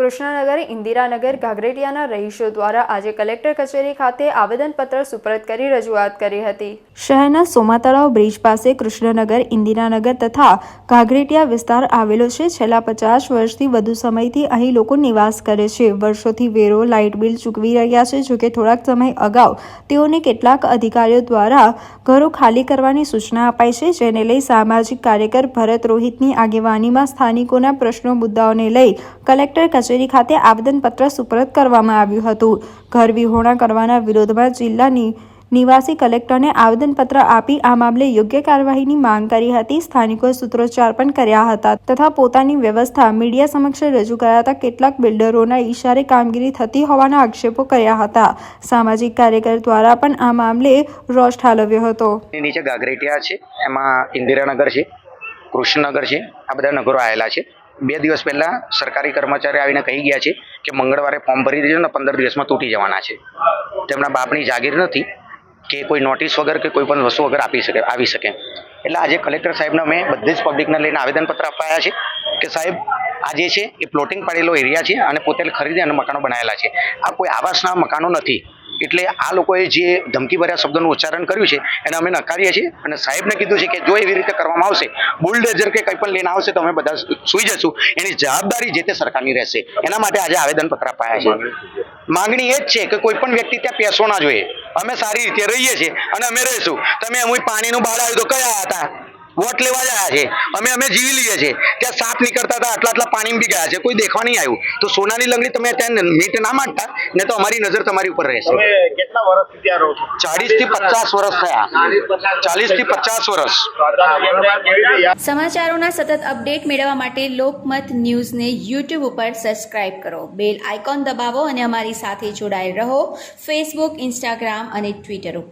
કૃષ્ણનગર, ઇન્દિરાનગર, ઘાઘરેટિયાના રહીશો દ્વારા આજે કલેક્ટર કચેરી ખાતે આવેદનપત્ર સુપરત કરી રજૂઆત કરી હતી। શહેરના સોમાતળાવ બ્રિજ પાસે કૃષ્ણનગર, ઇન્દિરાનગર તથા ઘાઘરેટિયા વિસ્તાર આવેલો છે। છેલ્લા 50 વર્ષથી વધુ સમયથી અહીં લોકો નિવાસ કરે છે। વર્ષોથી વેરો, લાઇટ બિલ ચૂકવી રહ્યા છે। જોકે થોડાક સમય અગાઉ તેઓને કેટલાક અધિકારીઓ દ્વારા ઘરો ખાલી કરવાની સૂચના અપાઈ છે, જેને લઈ સામાજિક કાર્યકર ભરત રોહિતની આગેવાનીમાં સ્થાનિકોના પ્રશ્નો મુદ્દાઓને લઈ કલેક્ટર કચેરી ખાતે આવેદનપત્ર સુપરત કરવામાં આવ્યું હતું। ઘર વિહોણા કરવાના વિરોધમાં જિલ્લાની નિવાસી કલેક્ટરને આવેદનપત્ર આપી આ મામલે યોગ્ય કાર્યવાહીની માંગ કરી હતી। સ્થાનિકોએ સૂત્રોચ્ચાર પણ કર્યા હતા તથા પોતાની વ્યવસ્થા મીડિયા સમક્ષ રજૂ કરાતા કેટલાક બિલ્ડરોના ઇશારે કામગીરી થતી હોવાના આક્ષેપો કર્યા હતા। સામાજિક કાર્યકર દ્વારા પણ આ મામલે રોષ ઠાલવ્યો હતો। નીચે ઘાઘરેટિયા છે, એમાં ઇન્દિરાનગર છે, કૃષ્ણનગર છે, આ બધા નગરો આવેલા છે। 2 દિવસ પહેલા સરકારી કર્મચારી આવીને કહી ગયા છે કે મંગળવારે ફોર્મ ભરી દેજો ને 15 દિવસમાં તૂટી જવાના છે। તેમના બાપની જાગીર નથી કે કોઈ નોટિસ વગર કે કોઈ પણ વસ્તુ વગર આવી શકે। એટલે આજે કલેક્ટર સાહેબને અમે બધી જ પબ્લિકને લઈને આવેદનપત્ર અપાયા છે કે સાહેબ આ જે છે એ પ્લોટિંગ પાડેલો એરિયા છે અને પોતે ખરીદી અને મકાનો બનાવેલા છે। આ કોઈ આવાસના મકાનો નથી। એટલે આ લોકોએ જે ધમકીભર્યા શબ્દોનું ઉચ્ચારણ કર્યું છે એને અમે નકારીએ છીએ અને સાહેબને કીધું છે કે જો એવી રીતે કરવામાં આવશે, બુલડોઝર કે કંઈ પણ લઈને આવશે તો અમે બધા સૂઈ જશું। એની જવાબદારી જે તે સરકારની રહેશે। એના માટે આજે આવેદનપત્ર અપાયા છે। માંગણી એ જ છે કે કોઈ પણ વ્યક્તિ ત્યાં પેસો ના જોઈએ। અમે સારી રીતે રહીએ છીએ અને અમે રહીશું। તમે અમુક પાણીનું બાળ આવ્યું તો કયા હતા? વોટ લેવા જ આવ્યા છે। અમે જીવી લઈએ છીએ। ત્યાં સાપ નીકળતા હતા, આટલા પાણી બી ગયા છે, કોઈ દેખવા નહીં આવ્યું। તો સોનાની લંગડી તમે ત્યાં મીટ ના માંડતા ને તો અમારી નજર તમારી ઉપર રહેશે। કેટલા વર્ષથી ત્યાં રહો છો? 40 થી 50 વર્ષ થયા। 40 થી 50 વર્ષ। સમાચારોના સતત અપડેટ મેળવવા માટે લોકમત ન્યૂઝને YouTube ઉપર સબસ્ક્રાઇબ કરો, બેલ આઇકોન દબાવો અને અમારી સાથે જોડાયેલ રહો ફેસબુક, ઇન્સ્ટાગ્રામ અને ટ્વિટર ઉપર।